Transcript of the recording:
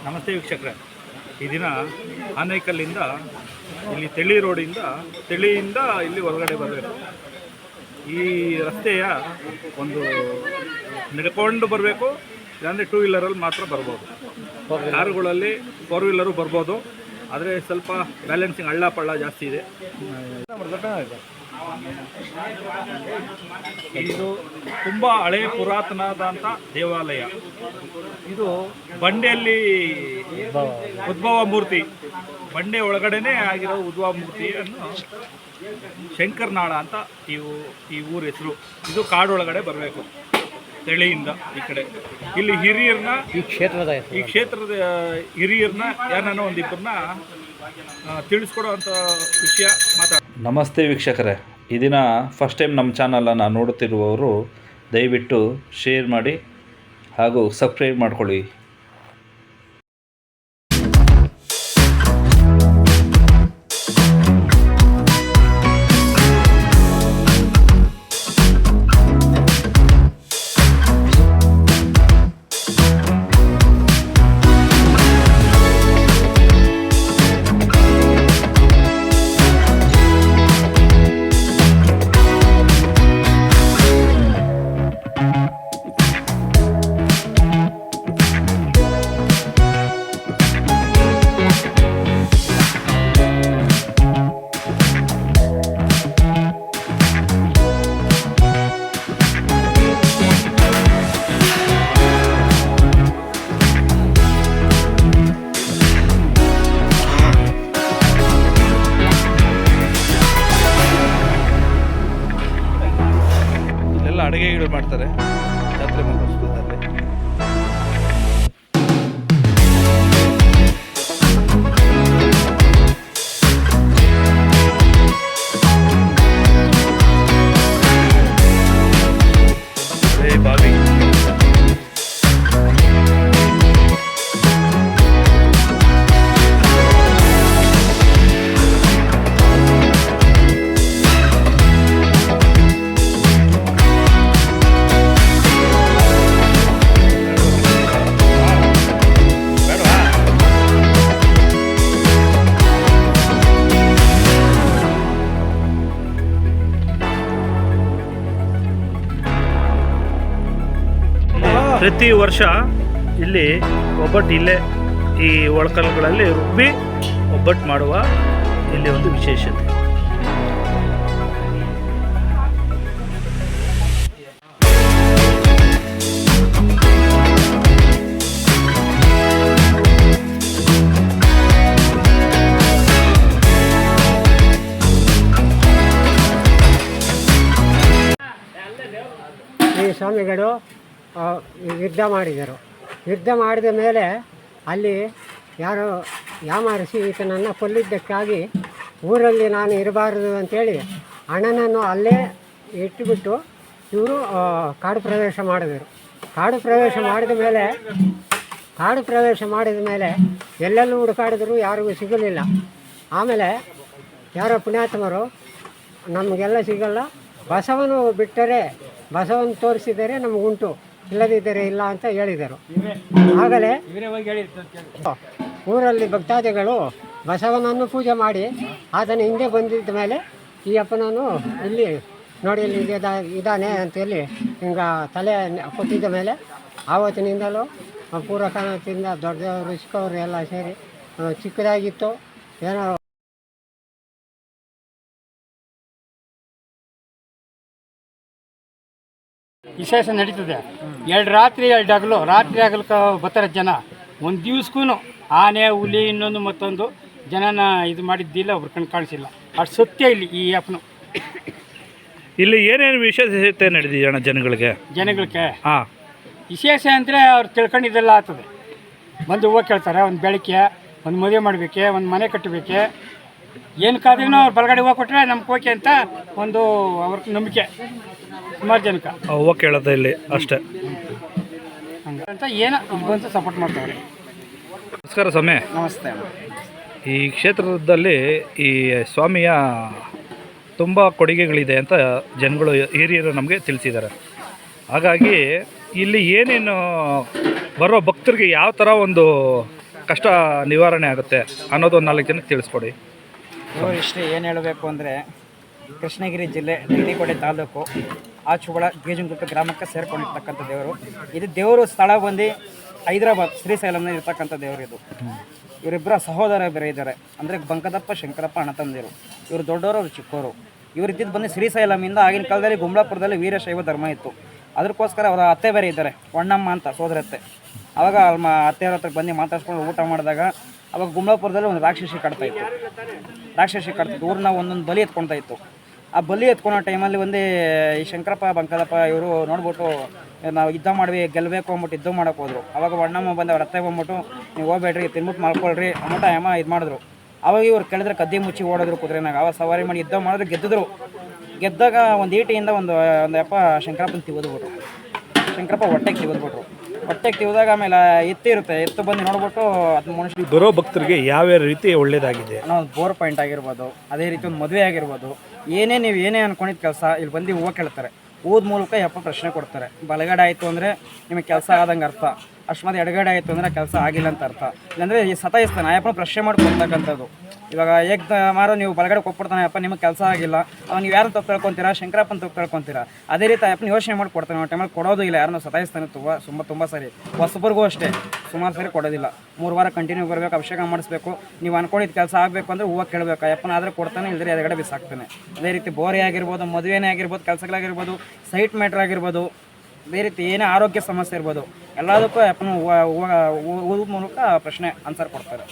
ನಮಸ್ತೆ ವೀಕ್ಷಕರೇ, ಈ ದಿನ ಆನೇಕಲ್ಲಿಂದ ಇಲ್ಲಿ ತಿಳಿಯಿಂದ ಇಲ್ಲಿ ಹೊರಗಡೆ ಬರಬೇಕು. ಈ ರಸ್ತೆಯ ಒಂದು ನಡ್ಕೊಂಡು ಬರಬೇಕು, ಇಲ್ಲಾಂದರೆ 2 ವೀಲರಲ್ಲಿ ಮಾತ್ರ ಬರ್ಬೋದು. ಕಾರುಗಳಲ್ಲಿ 4 ವೀಲರು ಬರ್ಬೋದು, ಆದರೆ ಸ್ವಲ್ಪ ಬ್ಯಾಲೆನ್ಸಿಂಗ್ ಹಳ್ಳ ಪಳ್ಳ ಜಾಸ್ತಿ ಇದೆ. ಇದು ತುಂಬ ಹಳೆಯ ಪುರಾತನವಾದಂಥ ದೇವಾಲಯ. ಇದು ಬಂಡೆಯಲ್ಲಿ ಉದ್ಭವ ಮೂರ್ತಿ, ಬಂಡೆ ಒಳಗಡೆನೇ ಆಗಿರೋ ಉದ್ಭವ ಮೂರ್ತಿಯನ್ನು ಶಂಕರನಾಳ ಅಂತ ಈ ಊರ ಹೆಸರು. ಇದು ಕಾಡೊಳಗಡೆ ಬರಬೇಕು ತಿಳಿಯಿಂದ ಈ ಕಡೆ. ಇಲ್ಲಿ ಹಿರಿಯರನ್ನ ಈ ಕ್ಷೇತ್ರದ ಹಿರಿಯರನ್ನ ಯಾರನ್ನ ಒಂದಿಬ್ಬರನ್ನ ತಿಳಿಸ್ಕೊಡೋವಂಥ ವಿಷಯ ಮಾತಾಡ. ನಮಸ್ತೆ ವೀಕ್ಷಕರೇ, ಈ ದಿನ ಫಸ್ಟ್ ಟೈಮ್ ನಮ್ಮ ಚಾನಲನ್ನು ನೋಡುತ್ತಿರುವವರು ದಯವಿಟ್ಟು ಶೇರ್ ಮಾಡಿ ಹಾಗೂ ಸಬ್ಸ್ಕ್ರೈಬ್ ಮಾಡ್ಕೊಳ್ಳಿ. ಅಡುಗೆಗಳು ಮಾಡ್ತಾರೆ ಜಾತ್ರೆ ಮಹೋತ್ಸವದಲ್ಲಿ. ಬಾವಿ ಪ್ರತಿ ವರ್ಷ ಇಲ್ಲಿ ಒಬ್ಬಟ್ಟು ಇಲ್ಲೇ ಈ ಒಳಕಲ್ಲುಗಳಲ್ಲಿ ರುಬ್ಬಿ ಒಬ್ಬಟ್ಟು ಮಾಡುವ ಇಲ್ಲಿ ಒಂದು ವಿಶೇಷತೆ. ಈ ಸ್ವಾಮಿಗಳು ಯುದ್ಧ ಮಾಡಿದರು. ಯುದ್ಧ ಮಾಡಿದ ಮೇಲೆ ಅಲ್ಲಿ ಯಾರೋ ಯಾಮಾರಿಸಿ ಈತನನ್ನು ಕೊಲ್ಲಿದ್ದಕ್ಕಾಗಿ ಊರಲ್ಲಿ ನಾನು ಇರಬಾರದು ಅಂಥೇಳಿ ಅಣ್ಣನನ್ನು ಅಲ್ಲೇ ಇಟ್ಟುಬಿಟ್ಟು ಇವರು ಕಾಡು ಪ್ರವೇಶ ಮಾಡಿದರು. ಕಾಡು ಪ್ರವೇಶ ಮಾಡಿದ ಮೇಲೆ ಎಲ್ಲೆಲ್ಲೂ ಹುಡುಕಾಡಿದ್ರು, ಯಾರಿಗೂ ಸಿಗಲಿಲ್ಲ. ಆಮೇಲೆ ಯಾರೋ ಪುಣ್ಯಾತ್ಮರು ನಮಗೆಲ್ಲ ಸಿಗಲ್ಲ, ಬಸವನು ಬಿಟ್ಟರೆ ಬಸವನ ತೋರಿಸಿದರೆ ನಮಗುಂಟು, ಇಲ್ಲದಿದ್ದರೆ ಇಲ್ಲ ಅಂತ ಹೇಳಿದರು. ಆಗಲೇ ಊರಲ್ಲಿ ಭಕ್ತಾದಿಗಳು ಬಸವನನ್ನು ಪೂಜೆ ಮಾಡಿ ಆತನ ಹಿಂದೆ ಬಂದಿದ್ದ ಮೇಲೆ ಈ ಅಪ್ಪನನ್ನು ಇಲ್ಲಿ ನೋಡಿ ಇಲ್ಲಿ ಇದ್ದಾನೆ ಅಂತೇಳಿ ಹಿಂಗೆ ತಲೆ ಕೊಟ್ಟಿದ್ದ ಮೇಲೆ ಆವತ್ತಿನಿಂದಲೂ ಪೂರ್ವಕಾಲದಿಂದ ದೊಡ್ಡವರು ಚಿಕ್ಕವರು ಎಲ್ಲ ಸೇರಿ ಚಿಕ್ಕದಾಗಿತ್ತು ಏನೋ ವಿಶೇಷ ನಡೀತದೆ. 2 ರಾತ್ರಿ 2 ಹಗಲು, ರಾತ್ರಿ ಹಗಲಕ್ಕೆ ಬರ್ತಾರೆ ಜನ. ಒಂದು ದಿವ್ಸಕ್ಕೂ ಆನೆ, ಹುಲಿ, ಇನ್ನೊಂದು ಮತ್ತೊಂದು ಜನನ ಇದು ಮಾಡಿದ್ದಿಲ್ಲ, ಅವ್ರ ಕಣ್ಣು ಕಾಣಿಸಿಲ್ಲ. ಅಷ್ಟು ಸತ್ಯ ಇಲ್ಲಿ ಈ ಅಪ್ಪನು. ಇಲ್ಲಿ ಏನೇನು ವಿಶೇಷತೆ ನಡೆದಿದೆ ಜನಗಳಿಗೆ ಹಾಂ ವಿಶೇಷ ಅಂದರೆ ಅವ್ರು ತಿಳ್ಕೊಂಡಿದ್ದೆಲ್ಲ ಆಗ್ತದೆ. ಬಂದು ಹೂವು ಕೇಳ್ತಾರೆ, ಒಂದು ಬೆಳಗ್ಗೆ ಒಂದು ಮದುವೆ ಮಾಡಬೇಕೆ, ಒಂದು ಮನೆ ಕಟ್ಟಬೇಕೆ, ಏನಕ್ಕಾದ್ರೂ ಅವ್ರು ಬಲಗಡೆ ಹೂವು ಕೊಟ್ಟರೆ ನಮ್ಗೆ ಓಕೆ ಅಂತ ಒಂದು ಅವ್ರ ನಂಬಿಕೆ. ಸುಮಾರು ಜನಕ್ಕೆ ಹೂವು ಕೇಳೋದು ಇಲ್ಲಿ ಅಷ್ಟೇ ಹಂಗೆ ಅಂತ ಏನೋ ಬಂದು ಸಪೋರ್ಟ್ ಮಾಡ್ತಾರೆ. ನಮಸ್ಕಾರ ಸ್ವಾಮಿ. ನಮಸ್ತೆ. ಈ ಕ್ಷೇತ್ರದಲ್ಲಿ ಈ ಸ್ವಾಮಿಯ ತುಂಬ ಕೊಡುಗೆಗಳಿದೆ ಅಂತ ಜನಗಳು ಹಿರಿಯರು ನಮಗೆ ತಿಳಿಸಿದ್ದಾರೆ. ಹಾಗಾಗಿ ಇಲ್ಲಿ ಏನೇನು ಬರೋ ಭಕ್ತರಿಗೆ ಯಾವ ಥರ ಒಂದು ಕಷ್ಟ ನಿವಾರಣೆ ಆಗುತ್ತೆ ಅನ್ನೋದು ಒಂದು 4 ಜನಕ್ಕೆ ತಿಳಿಸ್ಕೊಡಿ. ಇವರು ಇಷ್ಟೇ ಏನು ಹೇಳಬೇಕು ಅಂದರೆ, ಕೃಷ್ಣಗಿರಿ ಜಿಲ್ಲೆ ಡಿಂಡಿಕೋಟೆ ತಾಲೂಕು ಆಚುಗಳ ಗೇಜುಂಗುಪ್ಪೆ ಗ್ರಾಮಕ್ಕೆ ಸೇರ್ಕೊಂಡಿರ್ತಕ್ಕಂಥ ದೇವರು. ಇದು ದೇವರು ಸ್ಥಳ ಬಂದು ಹೈದರಾಬಾದ್ ಶ್ರೀಶೈಲಂನಲ್ಲಿ ಇರ್ತಕ್ಕಂಥ ದೇವರು ಇದು. ಇವರಿಬ್ಬರ ಸಹೋದರ ಬೇರೆ ಇದ್ದಾರೆ, ಅಂದರೆ ಬಂಕದಪ್ಪ ಶಂಕರಪ್ಪ ಅಣ್ಣ ತಂದಿರು. ಇವರು ದೊಡ್ಡವರು, ಅವರು ಚಿಕ್ಕವರು. ಇವರು ಇದ್ದಿದ್ದು ಬಂದು ಶ್ರೀಶೈಲಮಿಂದ. ಆಗಿನ ಕಾಲದಲ್ಲಿ ಗುಂಬ್ಳಾಪುರದಲ್ಲಿ ವೀರಶೈವ ಧರ್ಮ ಇತ್ತು. ಅದಕ್ಕೋಸ್ಕರ ಅವರ ಅತ್ತೆ ಬೇರೆ ಇದ್ದಾರೆ, ಹೊಣ್ಣಮ್ಮ ಅಂತ ಸೋದರತ್ತೆ. ಆವಾಗ ಅತ್ತೆಯವ್ರ ಹತ್ರ ಬಂದು ಮಾತಾಡ್ಸ್ಕೊಂಡು ಊಟ ಮಾಡಿದಾಗ ಅವಾಗ ಗುಂಬ್ಳಾಪುರದಲ್ಲಿ ಒಂದು ರಾಕ್ಷಸಿ ಕಟ್ತಾಯಿತ್ತು. ಊರನ್ನ ಒಂದೊಂದು ಬಲಿ ಎತ್ಕೊಳ್ತಾ ಇತ್ತು. ಆ ಬಲಿ ಎತ್ಕೊಳೋ ಟೈಮಲ್ಲಿ ಒಂದೇ ಈ ಶಂಕರಪ್ಪ ಬಂಕದಪ್ಪ ಇವರು ನೋಡ್ಬಿಟ್ಟು ನಾವು ಯುದ್ಧ ಮಾಡ್ವಿ ಗೆಲ್ಲಬೇಕು ಅಂದ್ಬಿಟ್ಟು ಯುದ್ಧ ಮಾಡೋಕೆ ಹೋದ್ರು. ಅವಾಗ ಅಣ್ಣಮ್ಮ ಬಂದು ಅವ್ರ ಅತ್ತೆ ಬಂದ್ಬಿಟ್ಟು ನೀವು ಹೋಗ್ಬೇಡ್ರಿ, ತಿನ್ಬಿಟ್ಟು ಮಾಡ್ಕೊಳ್ರಿ ಅಂದ್ಬಿಟ್ಟು ಅಮ್ಮ ಇದು ಮಾಡಿದ್ರು. ಅವಾಗ ಇವ್ರು ಕೇಳಿದ್ರೆ ಕದ್ದಿ ಮುಚ್ಚಿ ಓಡೋದ್ರು ಕುದುರೆನಾಗ. ಅವಾಗ ಸವಾರಿ ಮಾಡಿ ಯುದ್ಧ ಮಾಡಿದ್ರು, ಗೆದ್ದಿದ್ರು. ಗೆದ್ದಾಗ ಒಂದು ಈಟಿಯಿಂದ ಒಂದು ಯಪ್ಪ ಶಂಕರಪ್ಪನ ತಿವಿದ್ಬಿಟ್ರು. ಶಂಕರಪ್ಪ ಹೊಟ್ಟೆಗೆ ತಿವಿದಾಗ ಆಮೇಲೆ ಎತ್ತು ಬಂದು ನೋಡ್ಬಿಟ್ಟು ಅದು ಮನುಷ್ಯ ಬರೋ ಭಕ್ತರಿಗೆ ಯಾವ್ಯಾವ ರೀತಿ ಒಳ್ಳೇದಾಗಿದೆ? ನಾವು ಬೋರ್ ಪಾಯಿಂಟ್ ಆಗಿರ್ಬೋದು, ಅದೇ ರೀತಿ ಒಂದು ಮದುವೆ ಆಗಿರ್ಬೋದು, ನೀವು ಏನೇ ಅಂದ್ಕೊಂಡಿದ್ದ ಕೆಲಸ ಇಲ್ಲಿ ಬಂದು ಹೂವು ಕೇಳ್ತಾರೆ. ಹೂದ ಮೂಲಕ ಯಪ್ಪ ಪ್ರಶ್ನೆ ಕೊಡ್ತಾರೆ. ಬಲಗಡೆ ಆಯಿತು ಅಂದರೆ ನಿಮಗೆ ಕೆಲಸ ಆದಂಗೆ ಅರ್ಥ, ಅಷ್ಟೊಂದು ಎಡಗಡೆ ಆಯಿತು ಅಂದರೆ ಕೆಲಸ ಆಗಿಲ್ಲ ಅಂತ ಅರ್ಥ. ಇಲ್ಲಾಂದರೆ ಈ ಸತಾಯಿಸ್ತಾನೆ ಅಯ್ಯಪ್ಪನ ಪ್ರಶ್ನೆ ಮಾಡ್ಕೊಳ್ತಕ್ಕಂಥದ್ದು. ಇವಾಗ ಮಾರೋ ನೀವು ಬಲಗಡೆ ಕೊಟ್ಬಿಡ್ತಾನೆ ಅಪ್ಪ, ನಿಮಗೆ ಕೆಲಸ ಆಗಿಲ್ಲ, ನೀವು ಯಾರು ತಪ್ಪು ತಿಳ್ಕೊತೀರಾ, ಶಂಕರಪ್ಪನ ತಪ್ಪು ತಿಳ್ಕೊತೀರಾ. ಅದೇ ರೀತಿ ಅಯ್ಯಪ್ಪನ ಯೋಚನೆ ಮಾಡಿ ಕೊಡ್ತಾನೆ. ಆ ಟೈಮಲ್ಲಿ ಕೊಡೋದು ಇಲ್ಲ, ಯಾರನ್ನೂ ಸತಾಯಿಸ್ತಾನೆ ತುಂಬ ಸರಿ. ಹೊಸಬರಿಗೂ ಅಷ್ಟೇ ಸುಮಾರು ಸರಿ ಕೊಡೋದಿಲ್ಲ. 3 ವಾರ ಕಂಟಿನ್ಯೂ ಬರಬೇಕು, ಅಭಿಷೇಕ ಮಾಡಿಸ್ಬೇಕು. ನೀವು ಅನ್ಕೊಂಡಿದ್ದು ಕೆಲಸ ಆಗಬೇಕು ಅಂದರೆ ಹೂವು ಕೇಳಬೇಕು. ಅಯ್ಯಪ್ಪನ ಆದರೆ ಕೊಡ್ತಾನೆ, ಇಲ್ಲದ್ರೆ ಎದುರುಗಡೆ ಬಿಸಾಕ್ತಾನೆ. ಅದೇ ರೀತಿ ಬೋರೆ ಆಗಿರ್ಬೋದು, ಮದುವೆನೇ ಆಗಿರ್ಬೋದು, ಕೆಲಸಗಳಾಗಿರ್ಬೋದು, ಸೈಟ್ ಮ್ಯಾಟ್ರ್ ಆಗಿರ್ಬೋದು, ಅದೇ ರೀತಿ ಏನೇ ಆರೋಗ್ಯ ಸಮಸ್ಯೆ ಇರ್ಬೋದು, ಎಲ್ಲದಕ್ಕೂ ಅಯ್ಯಪ್ಪನ ಹೂವು ಮೂಲಕ ಪ್ರಶ್ನೆ ಆನ್ಸರ್ ಕೊಡ್ತಾರೆ.